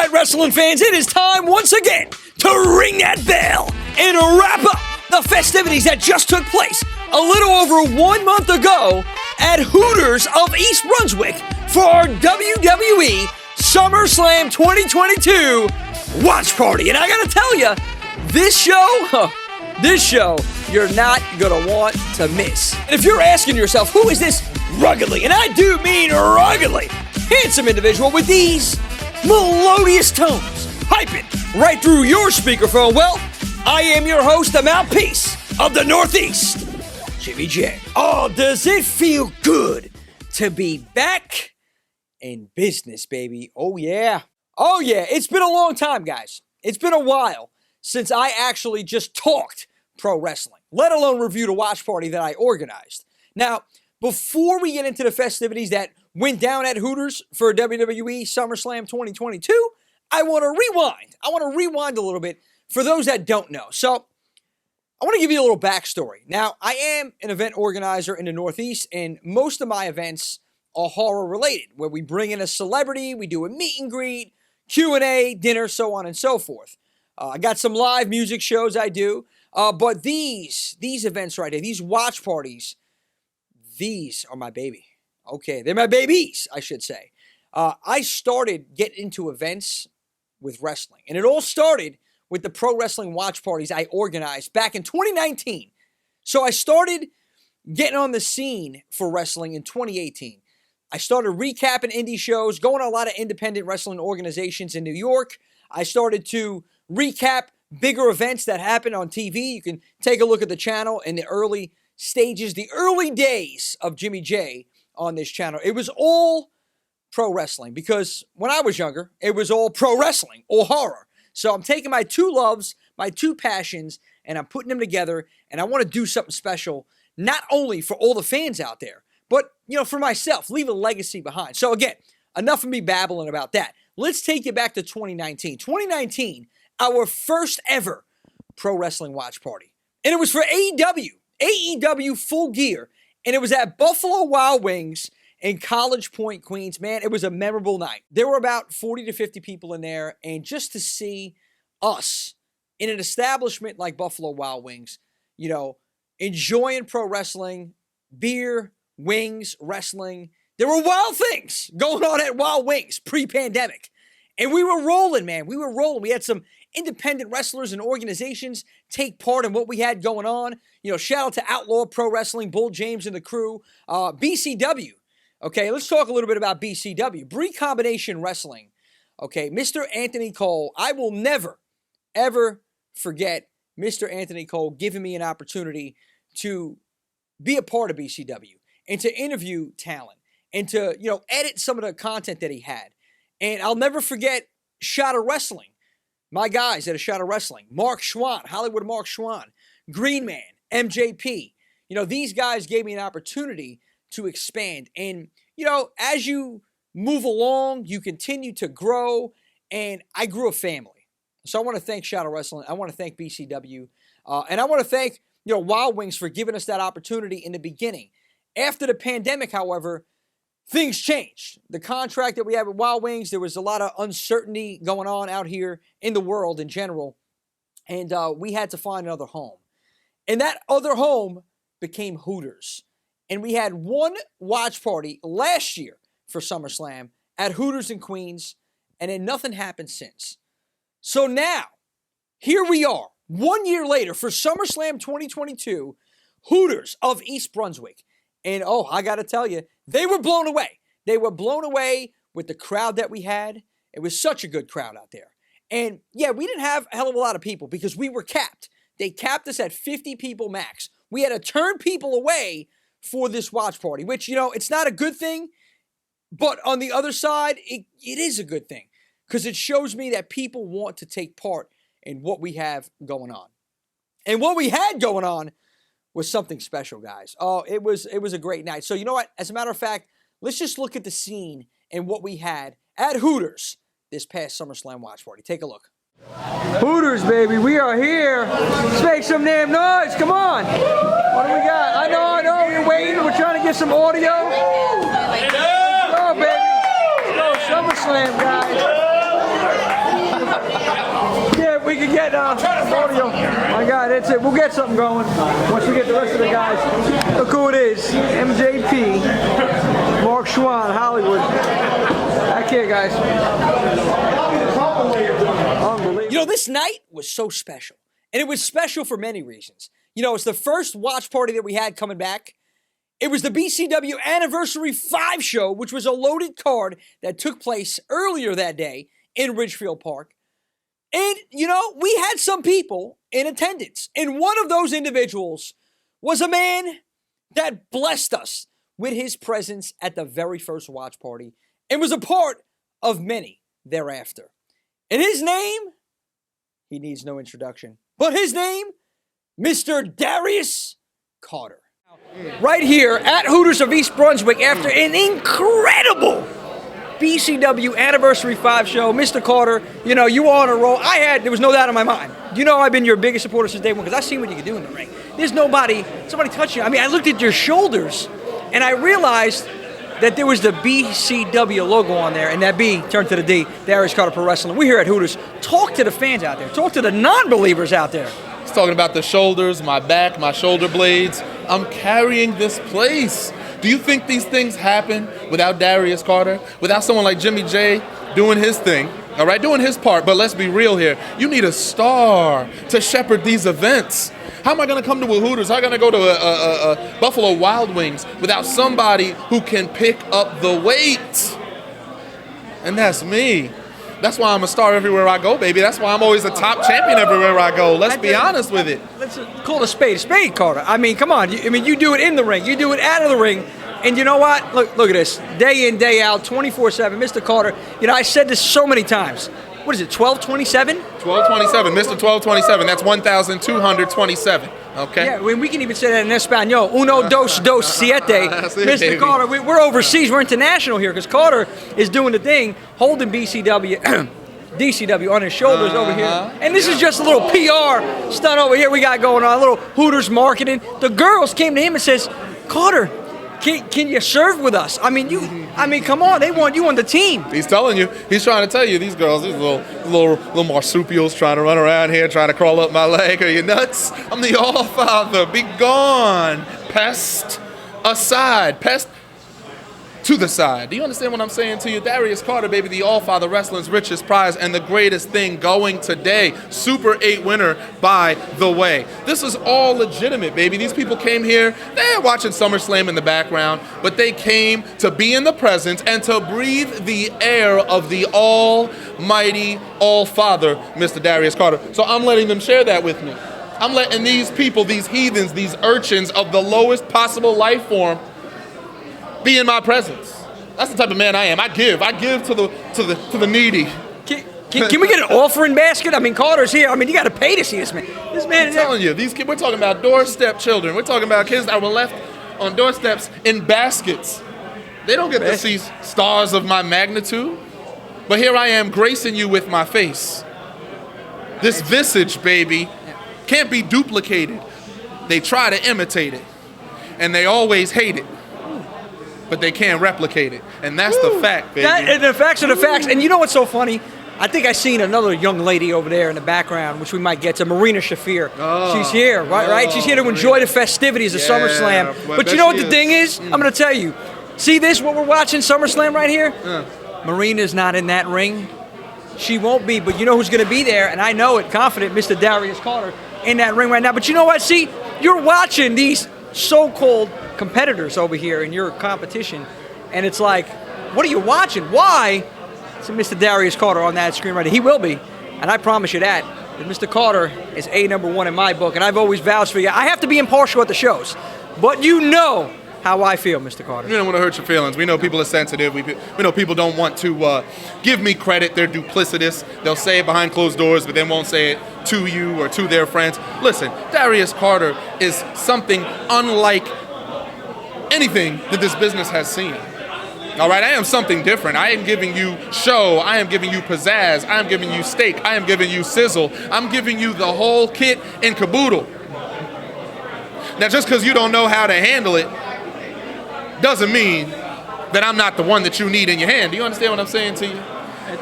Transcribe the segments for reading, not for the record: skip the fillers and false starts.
right, wrestling fans, it is time once again to ring that bell and wrap up the festivities that just took place a little over 1 month ago at Hooters of East Brunswick for our WWE SummerSlam 2022 watch party. And I gotta tell you, this show, you're not gonna want to miss. And if you're asking yourself, who is this ruggedly, and I do mean ruggedly, handsome individual with these melodious tones piping right through your speakerphone? Well, I am your host, the mouthpiece of the Northeast, Jimmy J. Oh, does it feel good to be back in business, baby? Oh, yeah. Oh, yeah. It's been a long time, guys. It's been a while since I actually just talked pro wrestling, let alone reviewed a watch party that I organized. Now, before we get into the festivities that went down at Hooters for WWE SummerSlam 2022, I want to rewind. I want to rewind a little bit for those that don't know. So, I want to give you a little backstory. Now, I am an event organizer in the Northeast, and most of my events are horror related, where we bring in a celebrity, we do a meet and greet, Q&A, dinner, so on and so forth. I got some live music shows I do, but these events right here, these watch parties, these are my baby. Okay, they're my babies, I should say. I started getting into events with wrestling, and it all started with the pro wrestling watch parties I organized back in 2019. So I started getting on the scene for wrestling in 2018. I started recapping indie shows, going to a lot of independent wrestling organizations in New York. I started to recap bigger events that happen on TV. You can take a look at the channel in the early stages, the early days of Jimmy J on this channel. It was all pro wrestling because when I was younger, it was all pro wrestling or horror. So I'm taking my two loves, my two passions, and I'm putting them together, and I want to do something special, not only for all the fans out there, but, for myself, leave a legacy behind. So again, enough of me babbling about that. Let's take you back to 2019. 2019, our first ever pro wrestling watch party. And it was for AEW Full Gear, and it was at Buffalo Wild Wings in College Point, Queens. Man, it was a memorable night. There were about 40 to 50 people in there, and just to see us in an establishment like Buffalo Wild Wings, enjoying pro wrestling, beer, wings, wrestling. There were wild things going on at Wild Wings pre-pandemic. And we were rolling, man. We were rolling. We had some independent wrestlers and organizations take part in what we had going on. Shout out to Outlaw Pro Wrestling, Bull James and the crew. BCW. Okay, let's talk a little bit about BCW. Bree Combination Wrestling. Okay, Mr. Anthony Cole. I will never, ever forget Mr. Anthony Cole giving me an opportunity to be a part of BCW and to interview talent and to, edit some of the content that he had. And I'll never forget Shot of Wrestling. My guys at a Shot of Wrestling. Mark Schwann, Hollywood Mark Schwann, Green Man, MJP. These guys gave me an opportunity to expand. And, as you move along, you continue to grow. And I grew a family. So I want to thank Shot of Wrestling. I want to thank BCW. And I want to thank, Wild Wings for giving us that opportunity in the beginning. After the pandemic, however, things changed. The contract that we had with Wild Wings, there was a lot of uncertainty going on out here in the world in general. And we had to find another home. And that other home became Hooters. And we had one watch party last year for SummerSlam at Hooters in Queens. And then nothing happened since. So now, here we are, 1 year later for SummerSlam 2022, Hooters of East Brunswick. And I got to tell you, they were blown away. They were blown away with the crowd that we had. It was such a good crowd out there. And yeah, we didn't have a hell of a lot of people because we were capped. They capped us at 50 people max. We had to turn people away for this watch party, which, it's not a good thing. But on the other side, it is a good thing because it shows me that people want to take part in what we have going on. And what we had going on was something special, guys. Oh, it was a great night. So you know what? As a matter of fact, let's just look at the scene and what we had at Hooters this past SummerSlam watch party. Take a look. Hooters, baby, we are here. Let's make some damn noise. Come on. What do we got? I know. We're waiting. We're trying to get some audio. Let's go, baby. Let's go, SummerSlam, guys. we can get audio. My God, that's it. We'll get something going once we get the rest of the guys. Look who it is. MJP, Mark Schwann, Hollywood. Back here, guys. Unbelievable. You know, this night was so special. And it was special for many reasons. You know, it's the first watch party that we had coming back. It was the BCW Anniversary 5 show, which was a loaded card that took place earlier that day in Ridgefield Park. And, you know, we had some people in attendance. And one of those individuals was a man that blessed us with his presence at the very first watch party and was a part of many thereafter. And his name, he needs no introduction, but his name, Mr. Darius Carter. Right here at Hooters of East Brunswick after an incredible BCW Anniversary 5 show. Mr. Carter, you know, you are on a roll. There was no doubt in my mind. You know I've been your biggest supporter since day one because I've seen what you can do in the ring. There's somebody touching you. I mean, I looked at your shoulders and I realized that there was the BCW logo on there, and that B turned to the D, Darius Carter Pro Wrestling. We're here at Hooters. Talk to the fans out there. Talk to the non-believers out there. He's talking about the shoulders, my back, my shoulder blades. I'm carrying this place. Do you think these things happen without Darius Carter? Without someone like Jimmy J doing his thing, all right, doing his part? But let's be real here. You need a star to shepherd these events. How am I going to come to a Hooters? How am I going to go to a Buffalo Wild Wings without somebody who can pick up the weight? And that's me. That's why I'm a star everywhere I go, baby. That's why I'm always a top champion everywhere I go. Let's be honest with it. Let's call a spade, Carter. I mean, come on. You do it in the ring. You do it out of the ring. And you know what? Look at this. Day in, day out, 24/7. Mr. Carter, you know, I said this so many times. What is it, 1227? 1227, Mr. 1227. That's 1,227. Okay. Yeah, we can even say that in Espanol. Uno, dos, siete. Mr. Carter, we're overseas. We're international here because Carter is doing the thing, holding BCW, DCW on his shoulders over here. And this is just a little PR stunt over here we got going on, a little Hooters marketing. The girls came to him and says, Carter, can you serve with us? I mean, come on, they want you on the team. He's telling you, he's trying to tell you, these girls, these little marsupials trying to run around here, trying to crawl up my leg. Are you nuts? I'm the All-Father. Be gone. Pest aside. Pest to the side. Do you understand what I'm saying to you? Darius Carter, baby, the All-Father, wrestling's richest prize and the greatest thing going today. Super 8 winner, by the way. This is all legitimate, baby. These people came here, they're watching SummerSlam in the background, but they came to be in the presence and to breathe the air of the almighty All-Father, Mr. Darius Carter. So I'm letting them share that with me. I'm letting these people, these heathens, these urchins of the lowest possible life form be in my presence. That's the type of man I am. I give to the needy. Can we get an offering basket? I mean, Carter's here. I mean, you got to pay to see this man. This man. I'm telling you, these kids. We're talking about doorstep children. We're talking about kids that were left on doorsteps in baskets. They don't get to see stars of my magnitude. But here I am, gracing you with my face. This visage, baby, can't be duplicated. They try to imitate it, and they always hate it. But they can't replicate it. And that's the fact, baby. And the facts are the facts. And you know what's so funny? I think I seen another young lady over there in the background, which we might get to, Marina Shafir. She's here, right? She's here to enjoy the festivities of SummerSlam. But you know what the thing is? I'm going to tell you. See this, what we're watching, SummerSlam right here? Marina's not in that ring. She won't be, but you know who's going to be there, and I know it, confident, Mr. Darius Carter in that ring right now. But you know what? See, you're watching these so-called competitors over here in your competition, and it's like, what are you watching? Why? It's Mr. Darius Carter on that screen right here. He will be, and I promise you that Mr. Carter is number 1 in my book, and I've always vouched for you. I have to be impartial at the shows, but you know how I feel, Mr. Carter. We don't want to hurt your feelings. We know people are sensitive. We know people don't want to give me credit. They're duplicitous. They'll say it behind closed doors, but they won't say it to you or to their friends. Listen, Darius Carter is something unlike anything that this business has seen. All right, I am something different. I am giving you show. I am giving you pizzazz. I am giving you steak. I am giving you sizzle. I'm giving you the whole kit and caboodle. Now, just because you don't know how to handle it doesn't mean that I'm not the one that you need in your hand. Do you understand what I'm saying to you?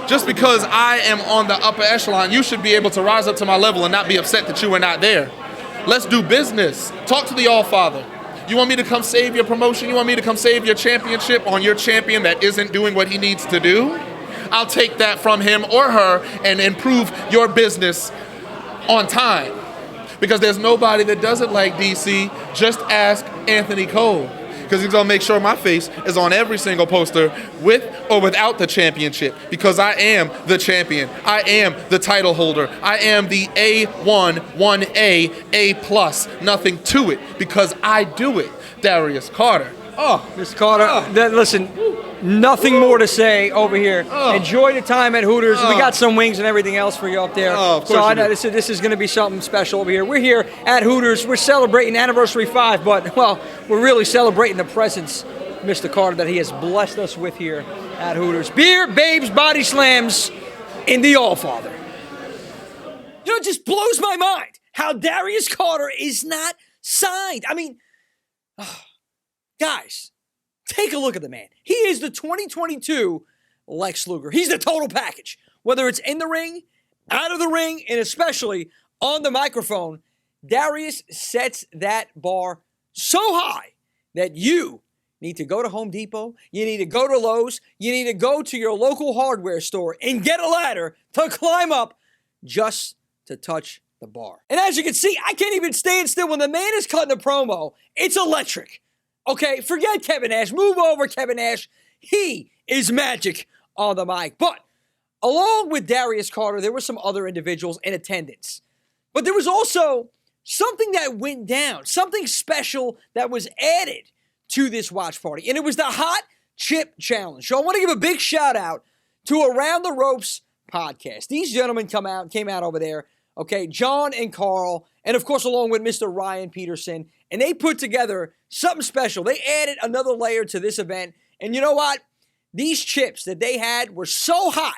Just because I am on the upper echelon, you should be able to rise up to my level and not be upset that you were not there. Let's do business. Talk to the All-Father. You want me to come save your promotion? You want me to come save your championship on your champion that isn't doing what he needs to do? I'll take that from him or her and improve your business on time. Because there's nobody that does it like DC. Just ask Anthony Cole. Because he's going to make sure my face is on every single poster with or without the championship. Because I am the champion. I am the title holder. I am the A1, 1A, A+, nothing to it. Because I do it. Darius Carter. Oh, Mr. Carter, listen, nothing more to say over here. Enjoy the time at Hooters. We got some wings and everything else for you up there. Of course so I know this is going to be something special over here. We're here at Hooters. We're celebrating Anniversary 5, but, well, we're really celebrating the presence, Mr. Carter, that he has blessed us with here at Hooters. Beer, babes, body slams in the All-Father. You know, it just blows my mind how Darius Carter is not signed. I mean, guys, take a look at the man. He is the 2022 Lex Luger. He's the total package. Whether it's in the ring, out of the ring, and especially on the microphone, Darius sets that bar so high that you need to go to Home Depot, you need to go to Lowe's, you need to go to your local hardware store and get a ladder to climb up just to touch the bar. And as you can see, I can't even stand still when the man is cutting a promo. It's electric. Okay, forget Kevin Nash. Move over, Kevin Nash. He is magic on the mic. But along with Darius Carter, there were some other individuals in attendance. But there was also something that went down, something special that was added to this watch party. And it was the Hot Chip Challenge. So I want to give a big shout out to Around the Ropes podcast. These gentlemen came out over there. Okay, John and Carl, and of course along with Mr. Ryan Peterson, and they put together something special. They added another layer to this event, and you know what? These chips that they had were so hot,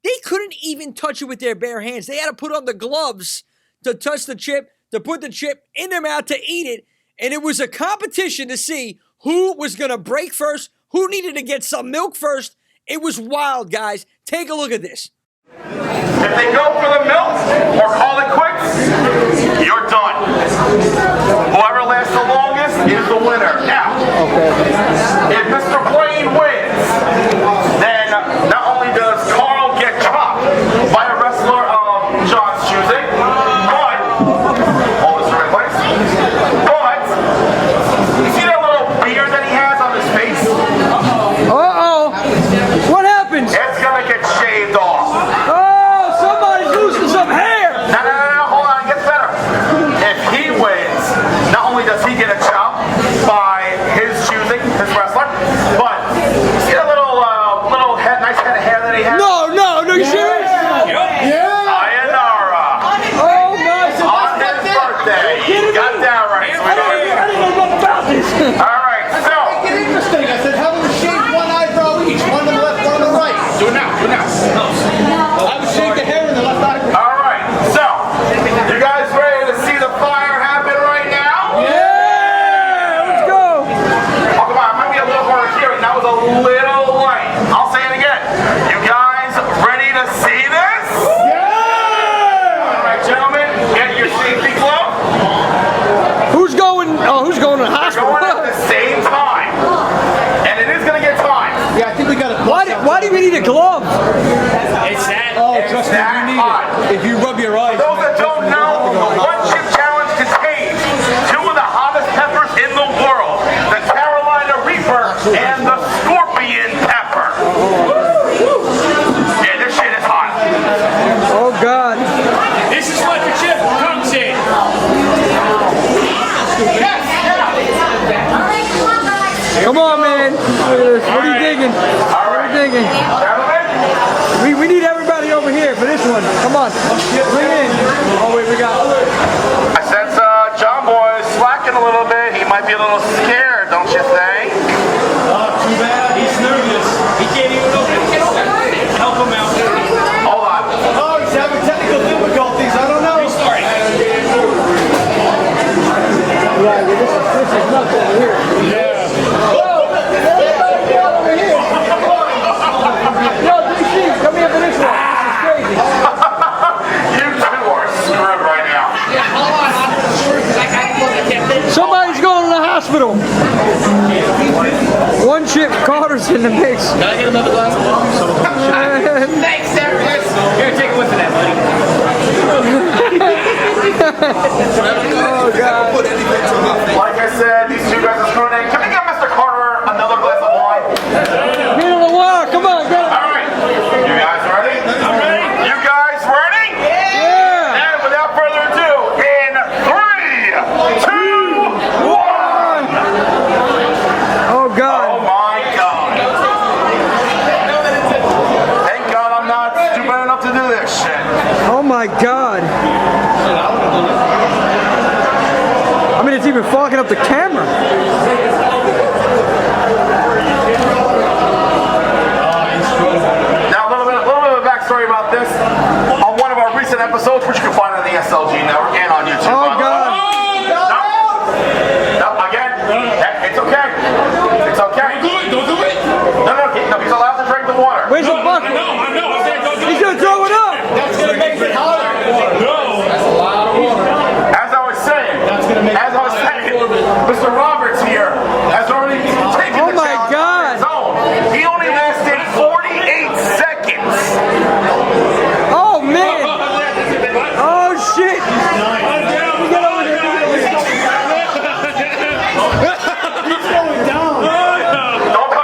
they couldn't even touch it with their bare hands. They had to put on the gloves to touch the chip, to put the chip in their mouth to eat it, and it was a competition to see who was going to break first, who needed to get some milk first. It was wild, guys. Take a look at this. If they go for the milk or call it quits, you're done. Whoever lasts the longest is the winner. Now, if Mr. Blaine wins, then not only does Carl get chopped by a wrestler of John's choosing, but hold this in the right place. But you see that little beard that he has on his face? Uh-oh. What happened? It's gonna get shaved off. Some hair! No, hold on, it gets better. If he wins, not only does he get a chop by his choosing, his wrestler, but you see that little nice head of hair that he has? No, you serious? Yeah. Sayonara. Oh, my. On his birthday. You got that right. So I didn't know nothing about this. all right, so. Make it interesting. I said, how about we shave one eyebrow each? One on the left, one on the right. Do it now. I would shave the hair in the left eyebrow. All right, so. You guys ready to see the fire happen right now? Yeah, let's go. Oh, come on, it might be a little hard to hear. That was a little light. I'll say it again. You guys ready to see this? Yeah! All right, gentlemen, get your safety glove. Who's going to the hospital? Going at the same time. And it is going to get time. Yeah, I think we got to. Why do we need a glove? It's that. Oh, trust me, that you need hot. it. If you rub your eyes. Those that don't know, the One Chip Challenge contains two of the hottest peppers in the world. The Carolina Reaper and the Scorpion Pepper. Yeah, this shit is hot. Oh, God. This is what the chip comes in. Come on, man. What are you digging? All right. What are you digging? Gentlemen, We need everybody over here for this one. Come on. Bring it in. Oh, wait, we got... I sense John Boy is slacking a little bit. He might be a little scared, don't you think? Too bad. He's nervous. He can't even open it. Help him out. Hold on. Oh, he's having technical difficulties. I don't know. Restart. Yeah, this is nuts over here. Yeah. Yo, DC, come here for hospital. One chip, Carter's in the mix. Can I get another glass of water? Thanks, there. Here, take a whiff of that, buddy. Oh, God. Like I said, these two guys are screwing in. Can we get Mr. Carter another glass of wine? Get on the wire. Come on, go. All right. You guys ready? I'm ready. You guys ready? Yeah. And without further ado, in 3, 2, 1. Oh, God. Oh my God. Thank God I'm not stupid enough to do this shit. Oh, my God. I mean, it's even fogging up the camera. Now, a little bit of a backstory about this. On one of our recent episodes, which you can find on the SLG network and on YouTube. Oh, by the way. God. No, again, it's okay. It's okay. Don't do it. No, he's allowed to drink the water. Where's the bucket? I know. He's going to throw it up. That's going to make it harder. No. As I was saying, Mr. Roberts here has already taken Oh the my challenge God. on his own. He only lasted 48 seconds. Oh, man. Oh, shit.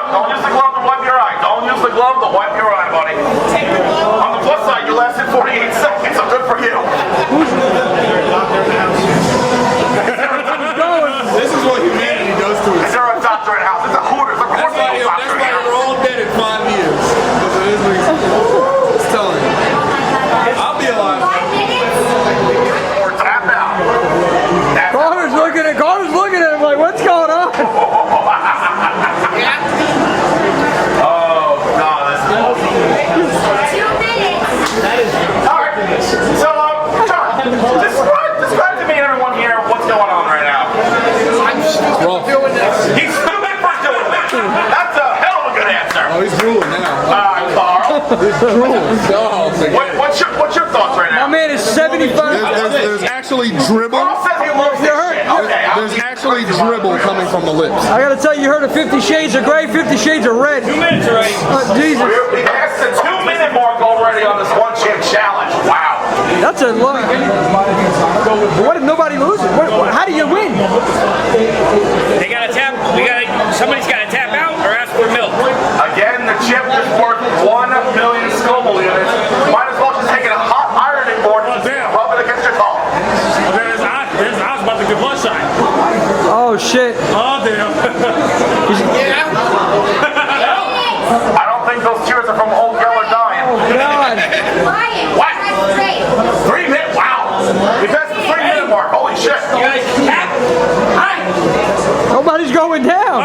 Don't use the glove to wipe your eye. Don't use the glove to wipe your eye, buddy. On the plus side, you lasted 48 seconds, so good for you. This is what humanity does to Is us. there a doctor in house? It's a Hooters. Of course there's a doctor in house. we're all dead in 5 years. It's telling you. I'll be alive. Or tap out. Carter's looking at him like, what's going on? Oh, God, this is awesome. 2 minutes. All right. So, John, describe to me and everyone here what's going on right now. He's stupid for doing that. That's a hell of a good answer. Oh, he's drooling now. All right, Carl. He's drooling. No, What's your thoughts right My now? man is 75. there's actually dribble. Carl says he loves this shit. Okay, There's actually dribble coming from the lips. I gotta tell you, you heard of 50 Shades of Grey, 50 Shades of Red. 2 minutes already. Jesus. We passed the 2-minute mark already on this one chip challenge. Wow. That's a lot. What if nobody loses? How do you win? They got to tap. Somebody's got to tap out or ask for milk. Again, the chip is worth 1 million Scoville units. Might as well just take a hot ironing board and rub it against your tongue. There's Oz about to get blood sign. Oh, shit. Oh, damn. I don't think those tears are from old Geller dying. Oh, God. Quiet. What? That's straight. 3 minutes? Wow. We passed the 3-minute mark. Holy shit. You guys tap. Hi. Nobody's going down.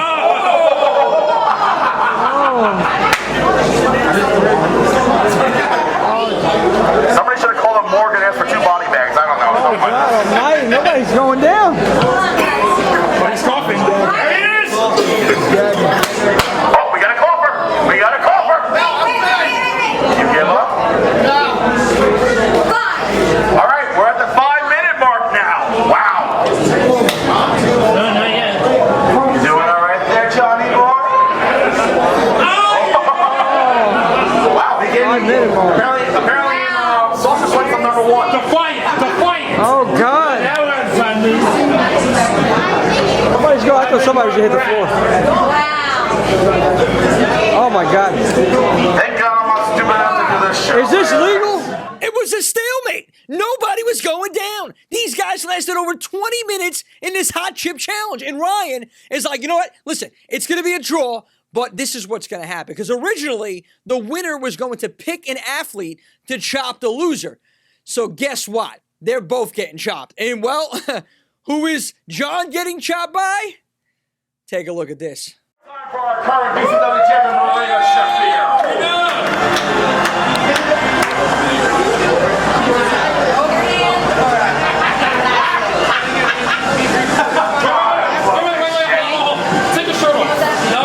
Somebody should have called up Morgan and asked for 2 body bags. I don't know. Something like that. Almighty, nobody's going down. He's coughing. There he is. Oh, we got a cougher. We got a cougher. You give up? All right, we're at the 5-minute mark now. Wow. No, not yet. You doing all right there, Johnny boy? Wow, he gave me apparently sausage slice on number 1. Defiant. Oh, God. Somebody's going. I thought somebody was going to hit the floor. Oh, my God. Thank God I'm not stupid enough to do this shit. Is this legal? It was a stalemate. Nobody was going down. These guys lasted over 20 minutes in this hot chip challenge. And Ryan is like, you know what? Listen, it's going to be a draw, but this is what's going to happen. Because originally, the winner was going to pick an athlete to chop the loser. So guess what? They're both getting chopped. And well, who is John getting chopped by? Take a look at this. Time for our current BCW champion, Maria Shafir. Take the shirt off. No.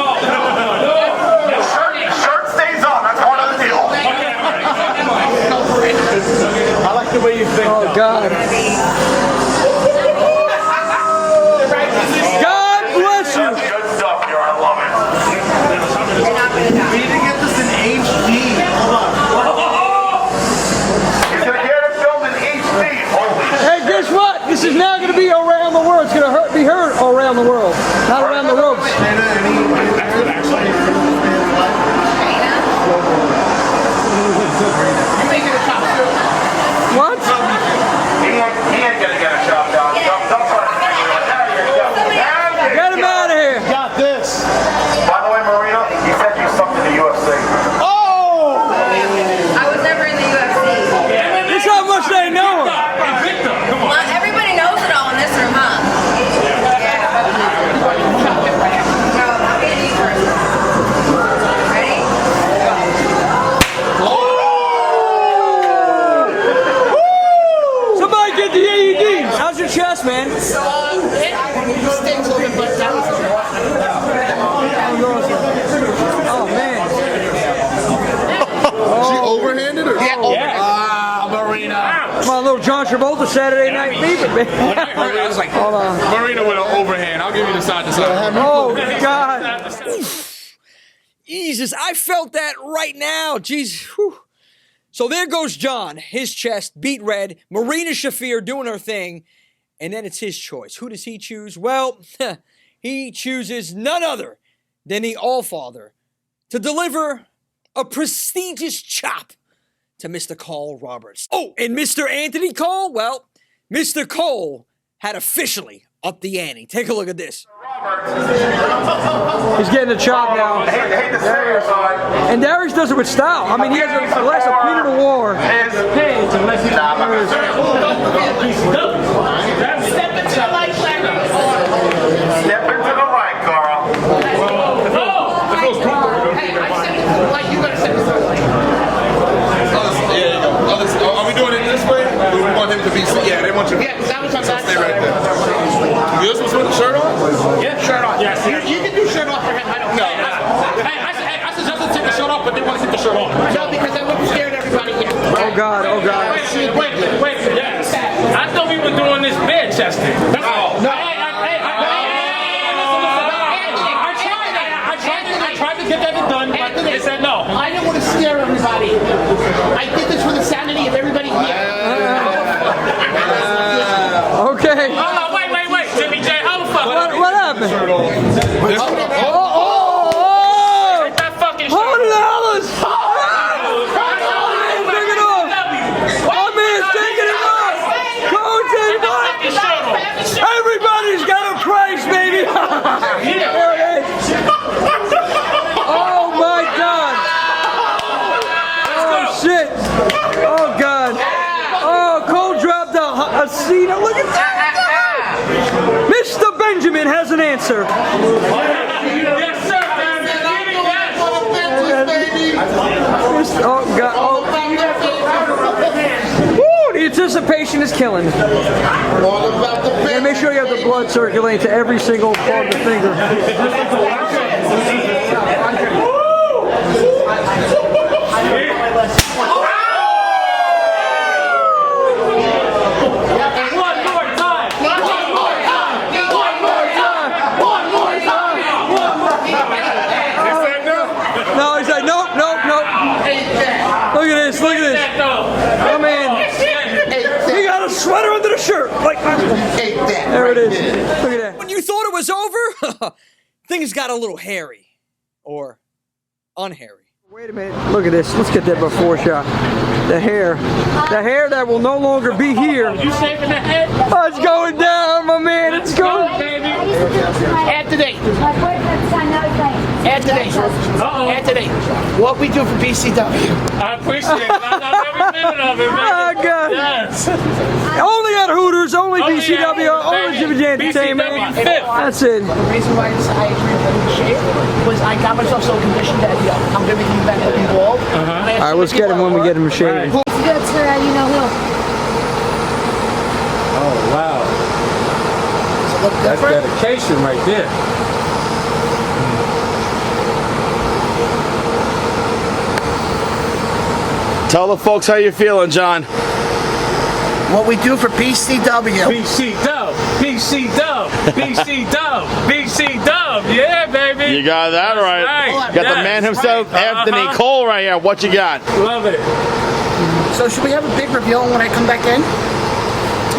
Shirt stays on. That's part of the deal. I like the way you think. Oh, God. God bless chest, man. It stings a little bit, but that was Oh, man. She overhanded her? Marina. Come on, little John Travolta Saturday Night Fever, man. I was like, Hold on. Marina with an overhand. I'll give you the side to side. Oh, God. Jesus, I felt that right now. Jeez. Whew. So there goes John, his chest beat red. Marina Shafir doing her thing. And then it's his choice. Who does he choose? Well, he chooses none other than the Allfather to deliver a prestigious chop to Mr. Cole Roberts. Oh, and Mr. Anthony Cole? Well, Mr. Cole had officially upped the ante. Take a look at this. He's getting a chop now. And Darius does it with style. I mean, he has a glass of Pinot Noir. Step into the light, Larry. Step into the light, Carl. Hey, I stepped into the light. You gotta step into the light. Are we doing it this way? Or do we want him to be? Yeah, they want you. Yeah, that was on that Stay side. right there. You're supposed to put the shirt on? Yeah, shirt on. Yes, You can do shirt off for him. I don't know. I suggested take the shirt off, but they want to take the shirt off. No, because I would have scared everybody here. Oh, God. Oh, God. Wait. Yes. I thought we were doing this bed chesting. No. I tried to get that done, but they said no. I didn't want to scare everybody. I did this for the sanity of everybody here. Okay. Oh, wait. Jimmy J, how the fuck? What happened? Take that fucking shirt. $100! Take it off! My man's taking it off! Go take it off! Everybody's got a price, baby! Oh my God! Oh shit! Oh God! Oh, Cole dropped a seat. Look at that! Mr. Benjamin has an answer. Yes, sir, Oh God! Oh. Woo! The anticipation is killing. And make sure you have the blood circulating to every single part of the finger. No, he's like, nope. Look at this. I mean, he got a sweater under the shirt. Like, there it is. Look at that. When you thought it was over, things got a little hairy. Or unhairy. Wait a minute. Look at this. Let's get that before shot. The hair that will no longer be here. You shaving the head? Oh, it's going down, my man. It's going. Anthony, My boyfriend's son knows me. Anthony, what we do for BCW. I appreciate it. I love every minute of it, man. Oh, God. Yes. Only at Hooters, only BCW, only Jimmy J Entertainment. BCW fifth. That's it. The reason why I decided to shave was I got myself so conditioned that I'm going to be back looking bald. All right, let's get him when we get him shaved. It's good to, you know, look. Oh, wow. Does it look That's different? dedication right there. Tell the folks how you're feeling, John. What we do for BCW. BC Dub. Yeah, baby. You got that right. right. You got the Yes. man himself, Right. Anthony Cole, right here. What you got? Love it. So should we have a big reveal when I come back in?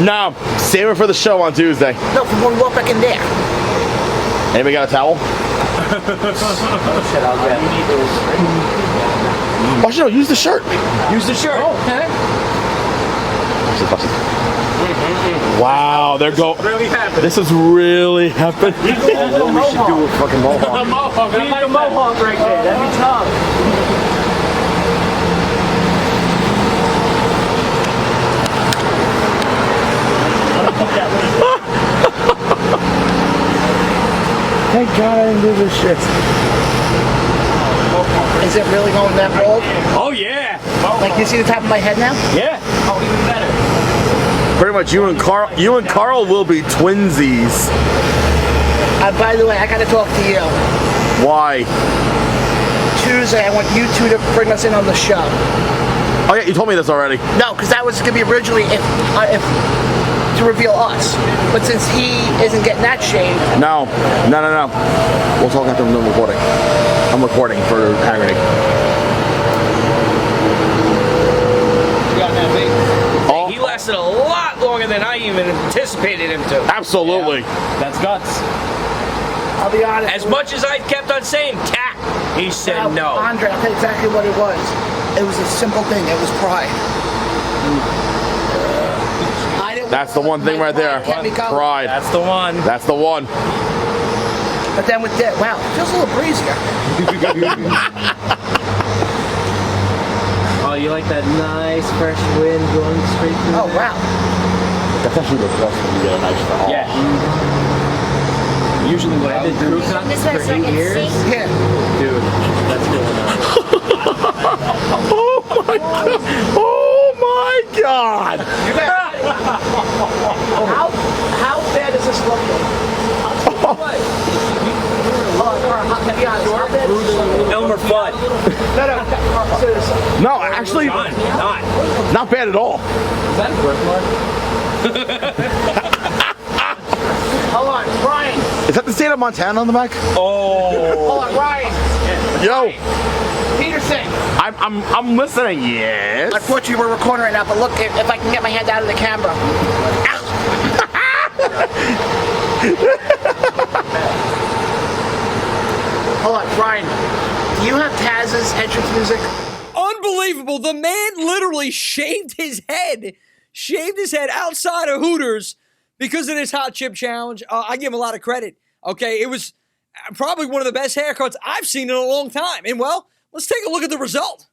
No, save it for the show on Tuesday. No, for when we walk back in there. Anybody got a towel? Oh, no, use the shirt. Use the shirt. Okay. Wow, they're going. Really happening. This is really happening. We should do a fucking mohawk. A mohawk. I like a mohawk right there. That'd be tough. Thank God I didn't do this shit. Is it really going that bald? Oh, yeah. Like you see the top of my head now? Yeah. Oh, even better. Pretty much, you and Carl will be twinsies. By the way, I gotta talk to you. Why? Tuesday, I want you two to bring us in on the show. Oh yeah, you told me this already. No, because that was gonna be originally if to reveal us. But since he isn't getting that shaved. No. We'll talk after I'm done recording. I'm recording for Haggerty. He lasted a lot longer than I even anticipated him to. Absolutely. That's guts. I'll be honest. As much as I kept on saying tap, he said no. Andre, I'll tell you exactly what it was. It was a simple thing. It was pride. That's the one thing right there. Pride. That's the one. That's the one. But then with that, wow, it feels a little breezier. Oh, you like that nice fresh wind going straight through? Oh, wow. That's actually the best when you get a nice fall. Yeah. Usually when I did crew cuts This way for so I 8 can years, see. Yeah. dude, that's going on. Oh my god! Oh my god! How bad is this looking? Elmer Fudd. No, seriously. No, actually, not bad at all. Is that a birthmark? Hold on, Ryan. Is that the state of Montana on the back? Hold on, Ryan. Yo, Peterson. I'm listening. Yes. Unfortunately, we're recording right now, but look, if I can get my hand out of the camera. Hold on, Ryan. Do you have Taz's entrance music? Unbelievable. The man literally shaved his head outside of Hooters because of this hot chip challenge. I give him a lot of credit. Okay, it was probably one of the best haircuts I've seen in a long time. And well, let's take a look at the result.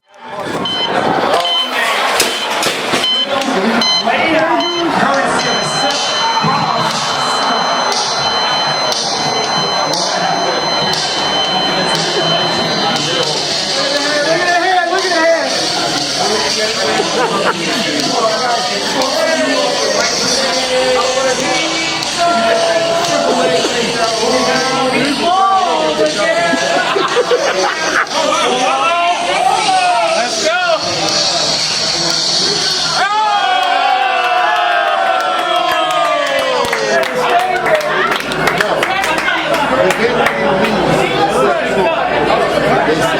Let's go!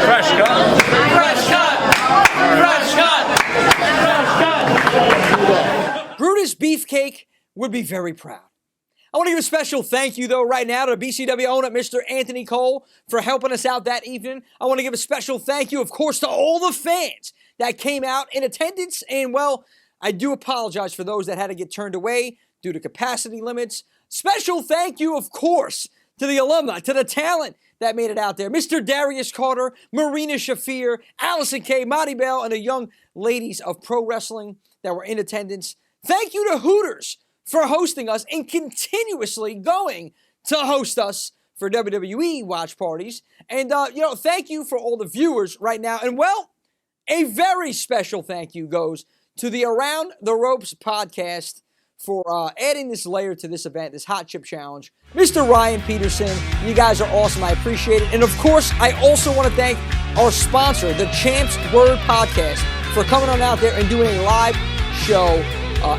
Fresh cut! Fresh cut! Fresh cut! Fresh cut! Brutus Beefcake would be very proud. I want to give a special thank you, though, right now to BCW owner Mr. Anthony Cole for helping us out that evening. I want to give a special thank you, of course, to all the fans that came out in attendance. And, well, I do apologize for those that had to get turned away due to capacity limits. Special thank you, of course, to the alumni, to the talent that made it out there. Mr. Darius Carter, Marina Shafir, Allison Kay, Monty Bell, and the young ladies of pro wrestling that were in attendance. Thank you to Hooters for hosting us and continuously going to host us for WWE watch parties. And, thank you for all the viewers right now. And, well, a very special thank you goes to the Around the Ropes podcast for adding this layer to this event, this Hot Chip Challenge. Mr. Ryan Peterson, you guys are awesome. I appreciate it. And, of course, I also want to thank our sponsor, the Champs Word Podcast, for coming on out there and doing a live show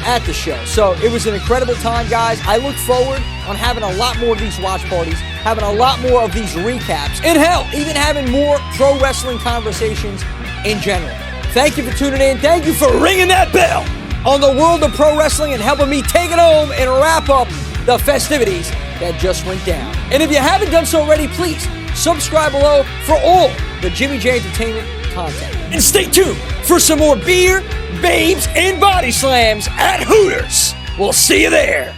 at the show. So it was an incredible time, guys. I look forward on having a lot more of these watch parties, having a lot more of these recaps, and hell, even having more pro wrestling conversations in general. Thank you for tuning in. Thank you for ringing that bell on the world of pro wrestling and helping me take it home and wrap up the festivities that just went down. And if you haven't done so already, please subscribe below for all the Jimmy J Entertainment content. And stay tuned for some more beer, babes, and body slams at Hooters. We'll see you there.